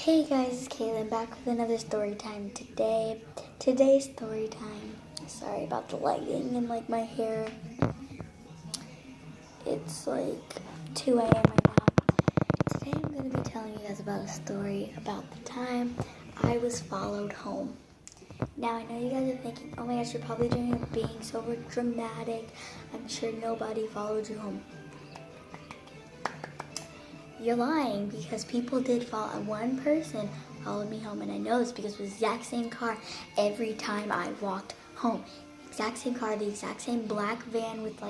Hey guys, it's Kaylin back with another story time Today's story time. Sorry about the lighting and my hair. It's 2 a.m. right now. Today I'm going to be telling you guys about a story about the time I was followed home. Now I know you guys are thinking, oh my gosh, you're probably being so dramatic. I'm sure nobody followed you home. You're lying, because people did follow. One person followed me home, and I know this because it was the exact same car every time I walked home. Exact same car, the exact same black van with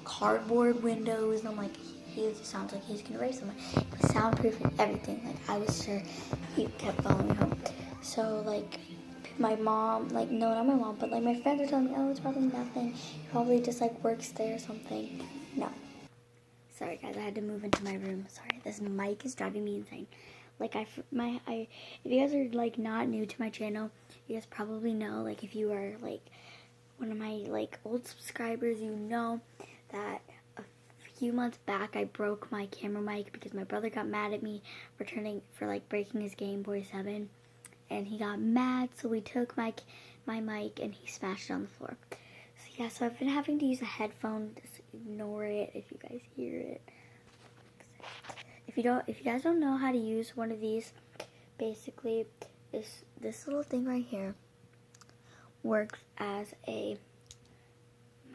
cardboard windows, and I'm like, he just sounds like he's gonna race someone. It was soundproof and everything. I was sure he kept following me home. So my mom, no, not my mom, but my friends are telling me, oh, it's probably nothing. He probably just works there or something. No. Sorry guys, I had to move into my room. Sorry, this mic is driving me insane. If you guys are not new to my channel, you guys probably know, if you are one of my old subscribers, you know that a few months back I broke my camera mic because my brother got mad at me for breaking his Game Boy 7, and he got mad, so we took my mic and he smashed it on the floor. Yeah, so I've been having to use a headphone. Just ignore it if you guys hear it. If you guys don't know how to use one of these, basically this little thing right here works as a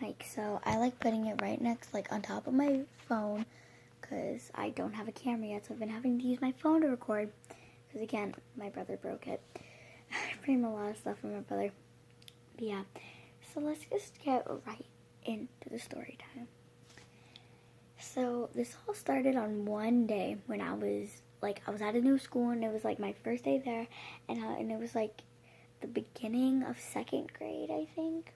mic. So I like putting it right next, on top of my phone, because I don't have a camera yet. So I've been having to use my phone to record, because again, my brother broke it. I bring a lot of stuff from my brother. But yeah. So let's just get right into the story time. So this all started on one day when I was at a new school, and it was my first day there, and it was the beginning of second grade, I think.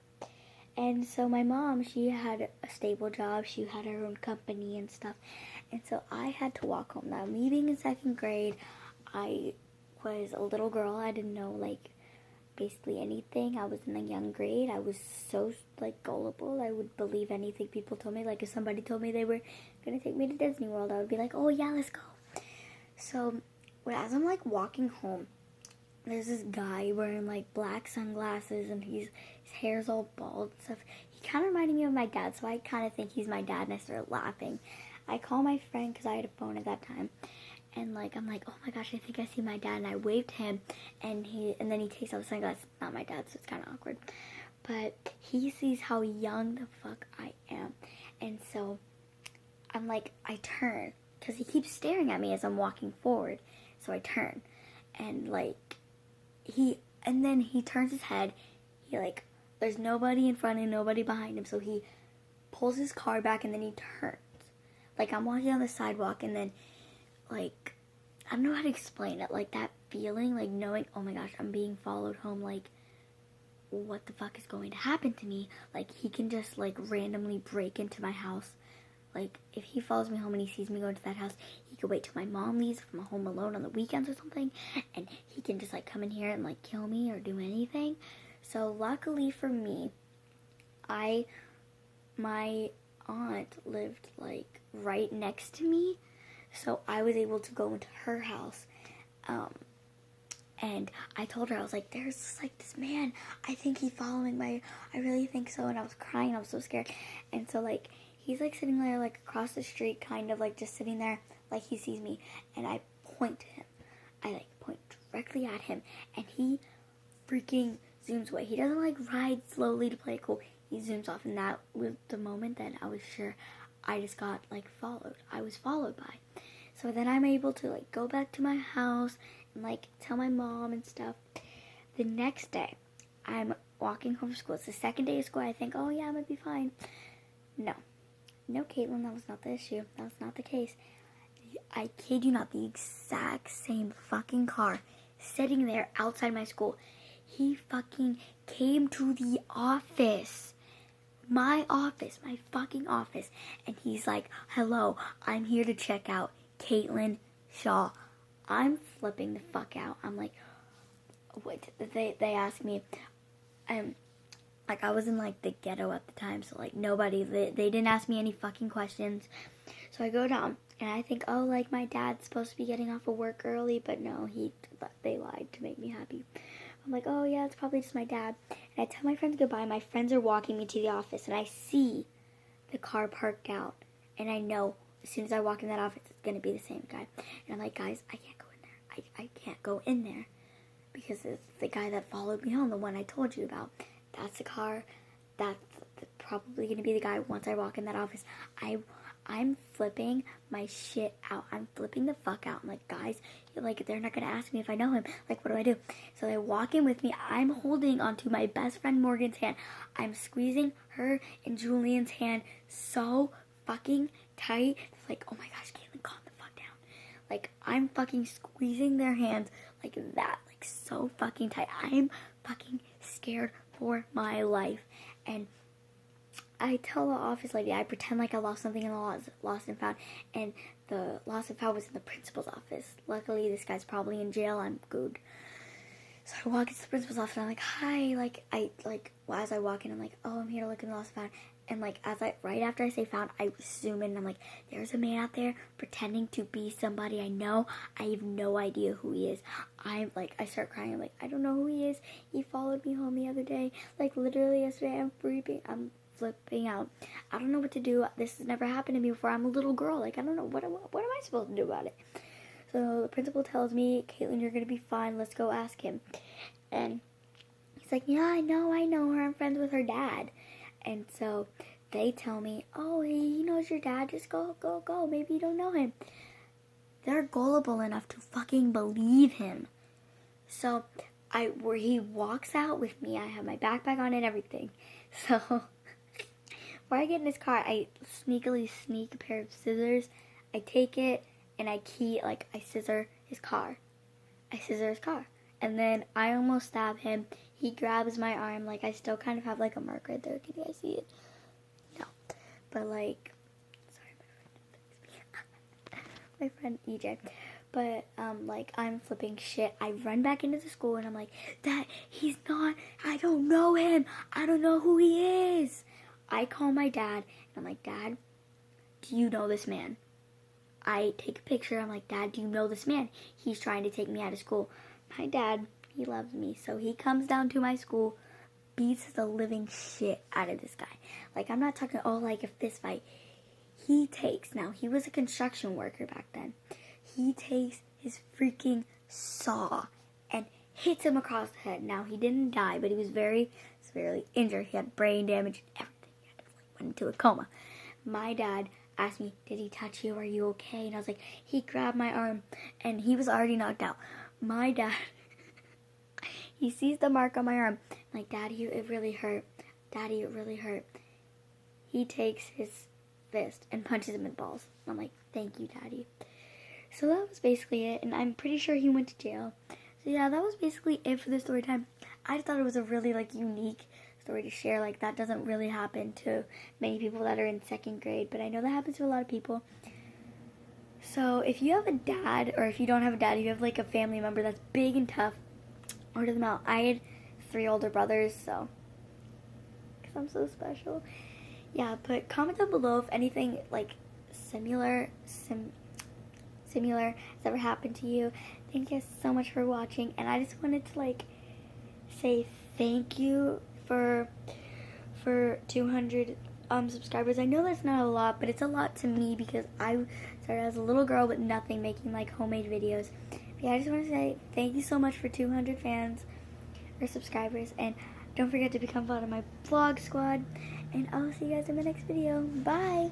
And so my mom, she had a stable job, she had her own company and stuff, and so I had to walk home. Now, me being in second grade, I was a little girl. I didn't know basically anything. I was in a young grade. I was so gullible. I would believe anything people told me. If somebody told me they were gonna take me to Disney World, I would be like, oh yeah, let's go. So as I'm walking home, there's this guy wearing black sunglasses, and his hair's all bald and stuff. He kind of reminded me of my dad, so I kind of think he's my dad, and I started laughing. I call my friend, because I had a phone at that time, and I'm like, oh my gosh, I think I see my dad, and I waved him, and then he takes off his sunglasses. Not my dad, so it's kind of awkward, but he sees how young the fuck I am, and so I turn, because he keeps staring at me as I'm walking forward, so I turn, and then he turns his head, there's nobody in front and nobody behind him, so he pulls his car back, and then he turns, I'm walking on the sidewalk, and then I don't know how to explain it, that feeling, knowing, oh my gosh, I'm being followed home, what the fuck is going to happen to me? He can just, randomly break into my house. If he follows me home and he sees me go into that house, he could wait till my mom leaves if I'm home alone on the weekends or something, and he can just, come in here and, kill me or do anything. So, luckily for me, my aunt lived, right next to me, so I was able to go into her house, and I told her, I was like, there's this man, I think he's following I really think so, and I was crying, I was so scared, and so he's sitting there across the street, kind of just sitting there, he sees me, and I point to him, I point directly at him, and he freaking zooms away. He doesn't ride slowly to play it cool, he zooms off, and that was the moment that I was sure I just got followed. I was followed by. So then I'm able to go back to my house and tell my mom and stuff. The next day, I'm walking home from school. It's the second day of school. I think, oh yeah, I'm gonna be fine. No, Caitlin, that was not the issue. That was not the case. I kid you not, the exact same fucking car sitting there outside my school. He fucking came to the office. My office, my fucking office, and he's like, hello, I'm here to check out Caitlin Shaw. I'm flipping the fuck out. I'm like, what? They asked me, I was in the ghetto at the time, so nobody, they didn't ask me any fucking questions. So I go down, And I think, oh, like my dad's supposed to be getting off of work early, but no, they lied to make me happy. I'm like, oh yeah, it's probably just my dad. And I tell my friends goodbye. My friends are walking me to the office, and I see the car parked out. And I know as soon as I walk in that office, it's going to be the same guy. And I'm like, guys, I can't go in there. I can't go in there. Because it's the guy that followed me home, the one I told you about. That's the car. That's probably going to be the guy once I walk in that office. I'm flipping my shit out. I'm flipping the fuck out. I'm like, guys, like, they're not going to ask me if I know him. Like, what do? So they walk in with me. I'm holding onto my best friend Morgan's hand. I'm squeezing her and Julian's hand so fucking tight. It's like, oh my gosh, Caitlin, calm the fuck down. Like, I'm fucking squeezing their hands like that. Like, so fucking tight. I'm fucking scared for my life. And I tell the office lady, I pretend like I lost something in the lost and found, and the lost and found was in the principal's office. Luckily, this guy's probably in jail. I'm good. So I walk into the principal's office, and I'm like, hi, as I walk in, I'm like, oh, I'm here to look in the lost and found, and like, right after I say found, I zoom in, and I'm like, there's a man out there pretending to be somebody I know. I have no idea who he is. I start crying. I'm like, I don't know who he is. He followed me home the other day. Like, literally yesterday, I'm flipping out. I don't know what to do. This has never happened to me before. I'm a little girl. Like, I don't know. What am I supposed to do about it? So the principal tells me, Caitlin, you're going to be fine. Let's go ask him. And he's like, yeah, I know her. I'm friends with her dad. And so they tell me, oh, he knows your dad. Just go. Maybe you don't know him. They're gullible enough to fucking believe him. So where he walks out with me, I have my backpack on and everything. So before I get in his car, I sneakily sneak a pair of scissors. I take it and I scissor his car. And then I almost stab him. He grabs my arm. Like, I still kind of have like a mark right there. Can you guys see it? No. But like, sorry, my friend EJ. But, I'm flipping shit. I run back into the school and I'm like, I don't know him. I don't know who he is. I call my dad and I'm like, Dad, do you know this man? I take a picture. I'm like, Dad, do you know this man? He's trying to take me out of school. My dad, he loves me. So he comes down to my school, beats the living shit out of this guy. Like, I'm not talking, like a fist fight. He was a construction worker back then. He takes his freaking saw and hits him across the head. Now, he didn't die, but he was very severely injured. He had brain damage and everything. He went into a coma. My dad asked me, did he touch you? Are you okay? And I was like, he grabbed my arm, and he was already knocked out. My dad, he sees the mark on my arm. I'm like, Daddy, it really hurt. Daddy, it really hurt. He takes his fist and punches him in the balls. I'm like, thank you, Daddy. So that was basically it, and I'm pretty sure he went to jail. So yeah, that was basically it for the story time. I just thought it was a really, unique story to share. That doesn't really happen to many people that are in second grade, but I know that happens to a lot of people. So if you have a dad, or if you don't have a dad, you have, a family member that's big and tough, order them out. I had 3 older brothers, so, because I'm so special. Yeah, but comment down below if anything, similar has ever happened to you. Thank you so much for watching, and I just wanted to say thank you for 200 subscribers. I know that's not a lot, but it's a lot to me because I started as a little girl with nothing, making homemade videos. But yeah, I just want to say thank you so much for 200 fans or subscribers, and don't forget to become part of my vlog squad, and I'll see you guys in the next video. Bye.